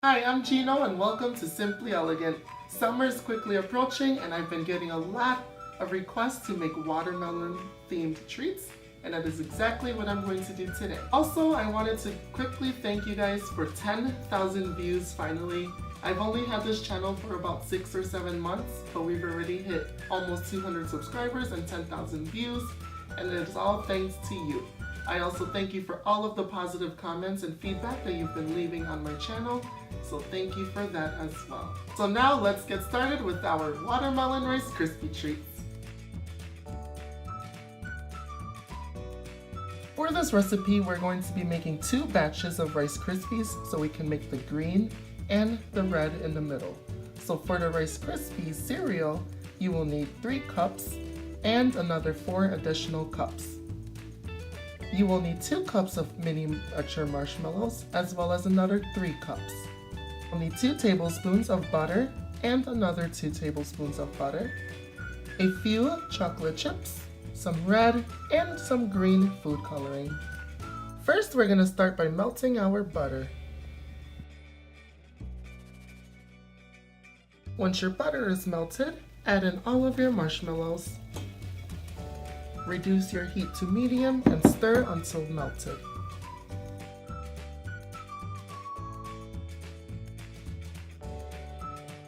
Hi, I'm Gino and welcome to Simply Elegant. Summer's quickly approaching and I've been getting a lot of requests to make watermelon themed treats, and that is exactly what I'm going to do today. Also, I wanted to quickly thank you guys for 10,000 views finally. I've only had this channel for about 6 or 7 months, but we've already hit almost 200 subscribers and 10,000 views, and it is all thanks to you. I also thank you for all of the positive comments and feedback that you've been leaving on my channel, so thank you for that as well. So now let's get started with our watermelon Rice Krispie treats. For this recipe, we're going to be making 2 batches of Rice Krispies so we can make the green and the red in the middle. So for the Rice Krispies cereal, you will need 3 cups and another 4 additional cups. You will need 2 cups of miniature marshmallows as well as another 3 cups. You'll need 2 tablespoons of butter and another 2 tablespoons of butter, a few chocolate chips, some red and some green food coloring. First, we're going to start by melting our butter. Once your butter is melted, add in all of your marshmallows. Reduce your heat to medium and stir until melted.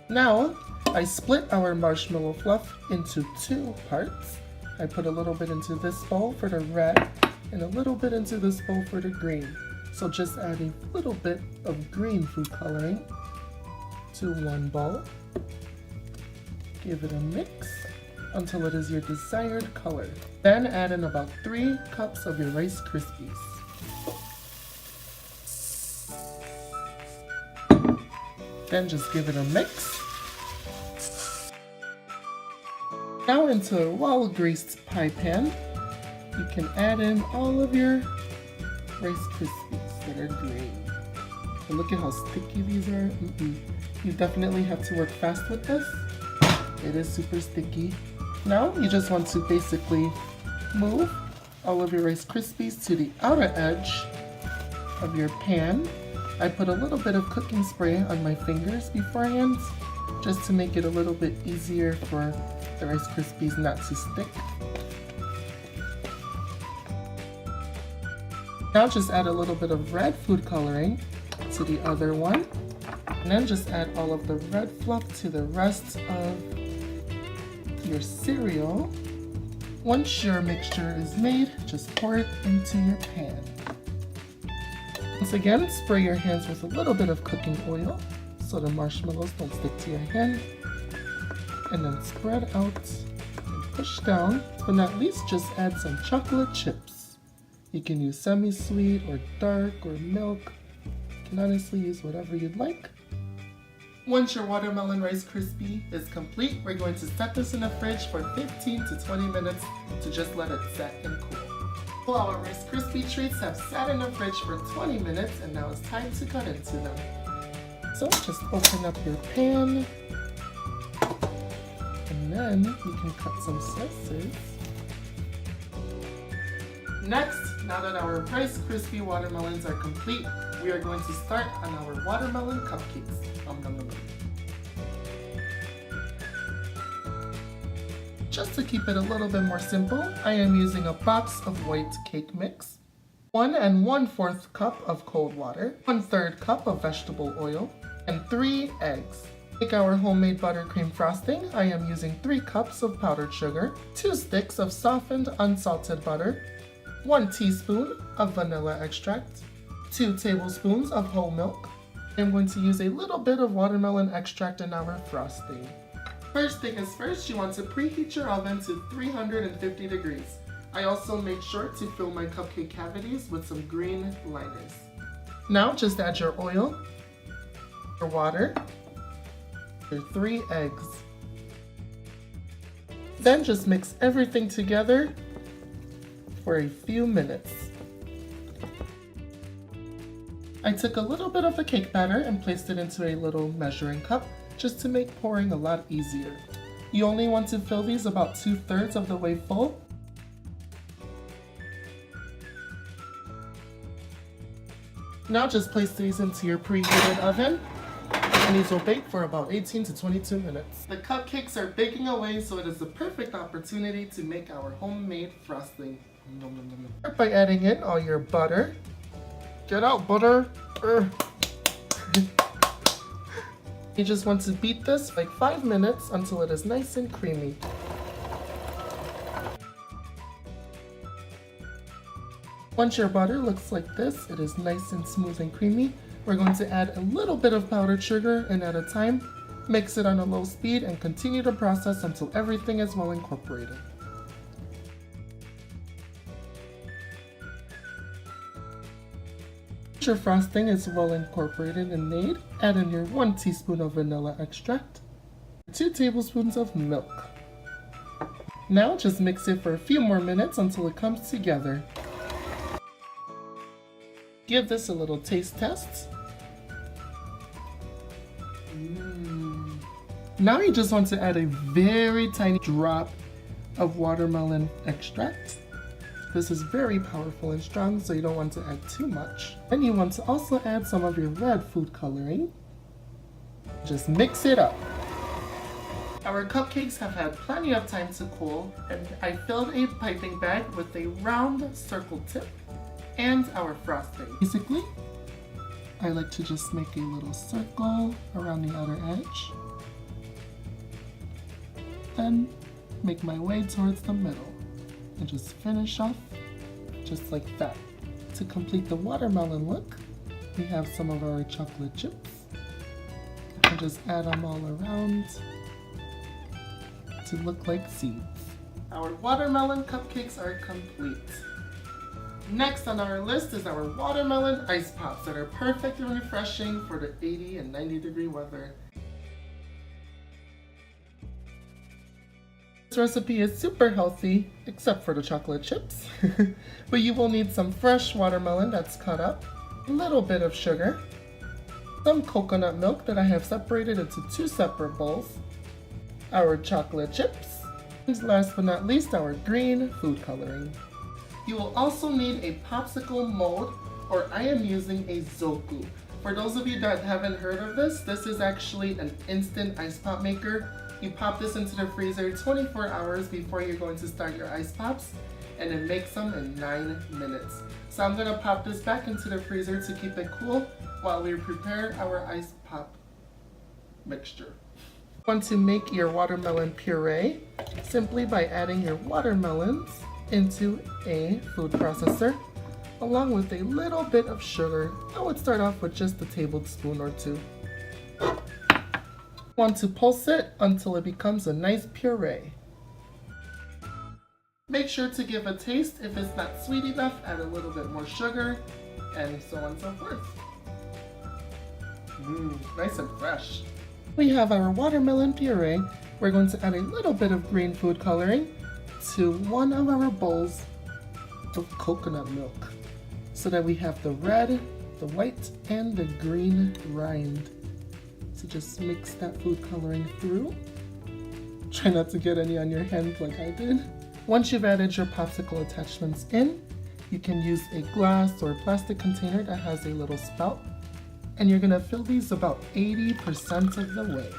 Now, I split our marshmallow fluff into 2 parts. I put a little bit into this bowl for the red and a little bit into this bowl for the green. So just add a little bit of green food coloring to one bowl. Give it a mix until it is your desired color. Then add in about 3 cups of your Rice Krispies. Then just give it a mix. Now into a well-greased pie pan, you can add in all of your Rice Krispies that are green. And look at how sticky these are. You definitely have to work fast with this. It is super sticky. Now you just want to basically move all of your Rice Krispies to the outer edge of your pan. I put a little bit of cooking spray on my fingers beforehand just to make it a little bit easier for the Rice Krispies not to stick. Now just add a little bit of red food coloring to the other one, and then just add all of the red fluff to the rest of your cereal. Once your mixture is made, just pour it into your pan. Once again, spray your hands with a little bit of cooking oil so the marshmallows don't stick to your hand. And then spread out and push down, but not least just add some chocolate chips. You can use semi-sweet or dark or milk. You can honestly use whatever you'd like. Once your watermelon Rice Krispie is complete, we're going to set this in the fridge for 15 to 20 minutes to just let it set and cool. Well, our Rice Krispie treats have sat in the fridge for 20 minutes and now it's time to cut into them. So just open up your pan and then you can cut some slices. Next, now that our Rice Krispie watermelons are complete, we are going to start on our watermelon cupcakes. Just to keep it a little bit more simple, I am using a box of white cake mix, 1 1/4 cup of cold water, 1/3 cup of vegetable oil, and 3 eggs. To make our homemade buttercream frosting, I am using 3 cups of powdered sugar, 2 sticks of softened unsalted butter, 1 teaspoon of vanilla extract, 2 tablespoons of whole milk. I'm going to use a little bit of watermelon extract in our frosting. First thing is first, you want to preheat your oven to 350 degrees. I also made sure to fill my cupcake cavities with some green liners. Now just add your oil, your water, your 3 eggs. Then just mix everything together for a few minutes. I took a little bit of the cake batter and placed it into a little measuring cup just to make pouring a lot easier. You only want to fill these about 2/3 of the way full. Now just place these into your preheated oven and these will bake for about 18 to 22 minutes. The cupcakes are baking away, so it is the perfect opportunity to make our homemade frosting. Start by adding in all your butter. Get out, butter! You just want to beat this like 5 minutes until it is nice and creamy. Once your butter looks like this, it is nice and smooth and creamy, we're going to add a little bit of powdered sugar and at a time, mix it on a low speed and continue the process until everything is well incorporated. Once your frosting is well incorporated and made, add in your 1 teaspoon of vanilla extract, 2 tablespoons of milk. Now just mix it for a few more minutes until it comes together. Give this a little taste test. Now you just want to add a very tiny drop of watermelon extract. This is very powerful and strong, so you don't want to add too much. And you want to also add some of your red food coloring. Just mix it up. Our cupcakes have had plenty of time to cool, and I filled a piping bag with a round circle tip and our frosting. Basically, I like to just make a little circle around the outer edge, then make my way towards the middle, and just finish off just like that. To complete the watermelon look, we have some of our chocolate chips. And just add them all around to look like seeds. Our watermelon cupcakes are complete. Next on our list is our watermelon ice pops that are perfect and refreshing for the 80 and 90 degree weather. This recipe is super healthy, except for the chocolate chips. But you will need some fresh watermelon that's cut up, a little bit of sugar, some coconut milk that I have separated into 2 separate bowls, our chocolate chips, and last but not least, our green food coloring. You will also need a popsicle mold, or I am using a Zoku. For those of you that haven't heard of this, this is actually an instant ice pop maker. You pop this into the freezer 24 hours before you're going to start your ice pops, and it makes them in 9 minutes. So I'm gonna pop this back into the freezer to keep it cool while we prepare our ice pop mixture. You want to make your watermelon puree simply by adding your watermelons into a food processor along with a little bit of sugar. I would start off with just a tablespoon or 2. Want to pulse it until it becomes a nice puree. Make sure to give a taste. If it's not sweet enough, add a little bit more sugar, and so on and so forth. Nice and fresh. We have our watermelon puree. We're going to add a little bit of green food coloring to one of our bowls of coconut milk so that we have the red, the white, and the green rind. So just mix that food coloring through. Try not to get any on your hands like I did. Once you've added your popsicle attachments in, you can use a glass or plastic container that has a little spout, and you're gonna fill these about 80% of the way.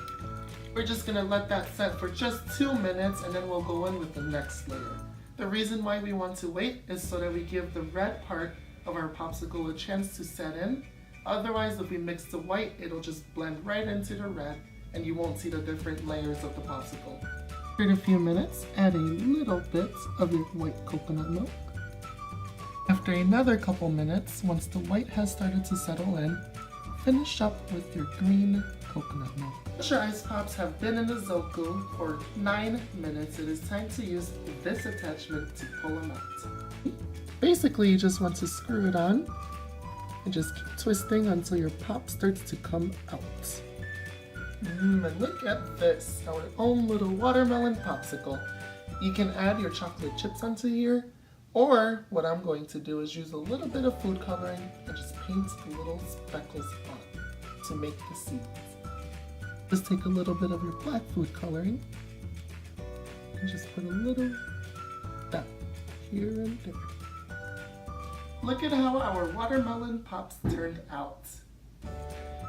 We're just gonna let that set for just 2 minutes, and then we'll go in with the next layer. The reason why we want to wait is so that we give the red part of our popsicle a chance to set in. Otherwise, if we mix the white, it'll just blend right into the red, and you won't see the different layers of the popsicle. In a few minutes, add a little bit of your white coconut milk. After another couple minutes, once the white has started to settle in, finish up with your green coconut milk. Once your ice pops have been in the Zoku for 9 minutes, it is time to use this attachment to pull them out. Basically, you just want to screw it on and just keep twisting until your pop starts to come out. And look at this, our own little watermelon popsicle. You can add your chocolate chips onto here, or what I'm going to do is use a little bit of food coloring and just paint little speckles on to make the seeds. Just take a little bit of your black food coloring and just put a little dot here and there. Look at how our watermelon pops turned out.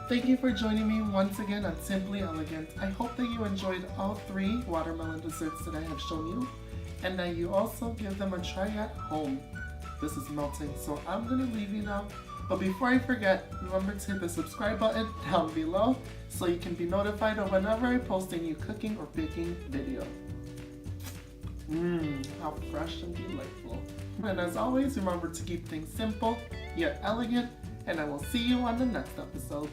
Thank you for joining me once again on Simply Elegant. I hope that you enjoyed all 3 watermelon desserts that I have shown you, and that you also give them a try at home. This is melting, so I'm going to leave you now. But before I forget, remember to hit the subscribe button down below so you can be notified of whenever I post a new cooking or baking video. How fresh and delightful. And as always, remember to keep things simple, yet elegant, and I will see you on the next episode.